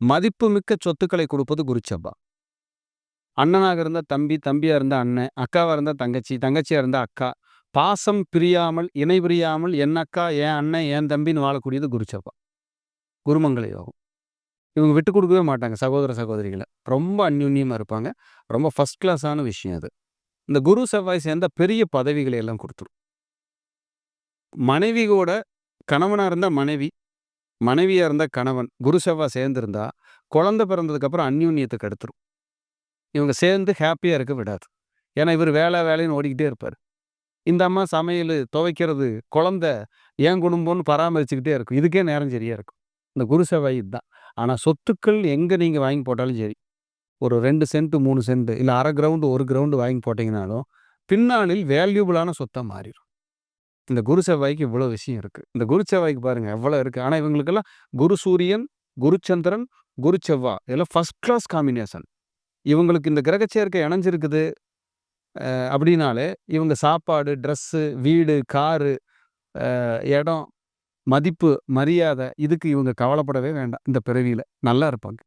மதிப்புமிக்க சொத்துக்களை கொடுப்பது குரு செவ்வா. அண்ணனாக இருந்தா தம்பி, தம்பியா இருந்தா அண்ணன், அக்காவா இருந்தா தங்கச்சி, தங்கச்சியா இருந்தா அக்கா. பாசம் பிரியாமல், இணை பிரியாமல் என் அக்கா, என் அண்ணன், என் தம்பின்னு வாழக்கூடியது குரு செவ்வா. குருமங்கள யோகம். இவங்க விட்டு குடுக்கவே மாட்டாங்க சகோதர, சகோதரிகள. ரொம்ப அந்யோன்யமா இருப்பாங்க. ரொம்ப ஃபர்ஸ்ட் கிளாஸான விஷயம் அது. இந்த குரு, செவ்வாய் சேர்ந்தா பெரிய பதவிகளை எல்லாம் குடுத்துரும். மனைவி கூட கணவனா இருந்தா மனைவி, மனைவியா இருந்தா கணவன், குரு செவ்வாய் சேர்ந்திருந்தா, குழந்தை பிறந்ததுக்கப்புறம் அந்யோன்யத்த கெடுத்துரும். இவங்க சேர்ந்து ஹேப்பியா இருக்க விடாது. ஏன்னா, இவரு வேலைன்னு ஓடிக்கிட்டே இருப்பாரு. இந்த அம்மா சமையலு, துவைக்கிறது, குழந்தை, என் குடும்பம்னு பராமரிச்சுக்கிட்டே இருக்கும். இதுக்கே நேரம் சரியா இருக்கும். இந்த குரு செவ்வாய் இதுதான். ஆனா சொத்துக்கள் எங்க நீங்க வாங்கி போட்டாலும் சரி, ஒரு 2 சென்ட், 3 சென்ட் இல்ல 1/2 கிரவுண்ட், 1 கிரவுண்ட் வாங்கி போட்டீங்கனாலும், பின்னாளில் வேல்யூபிளான சொத்தா மாறிரும். இந்த குரு செவ்வாய்க்கு இவ்வளோ விஷயம் இருக்கு. இந்த குரு செவ்வாய்க்கு பாருங்க எவ்வளோ இருக்கு. ஆனா இவங்களுக்கெல்லாம் குரு சூரியன், குரு சந்திரன், குரு செவ்வா இதெல்லாம் ஃபர்ஸ்ட் கிளாஸ் காம்பினேஷன். இவங்களுக்கு இந்த கிரக சேர்க்கை இணைஞ்சிருக்குது அப்படின்னாலே, இவங்க சாப்பாடு, ட்ரெஸ்ஸு, வீடு, காரு, இடம், மதிப்பு, மரியாதை இதுக்கு இவங்க கவலைப்படவே வேண்டாம். இந்த பிறவியில நல்லா இருப்பாங்க.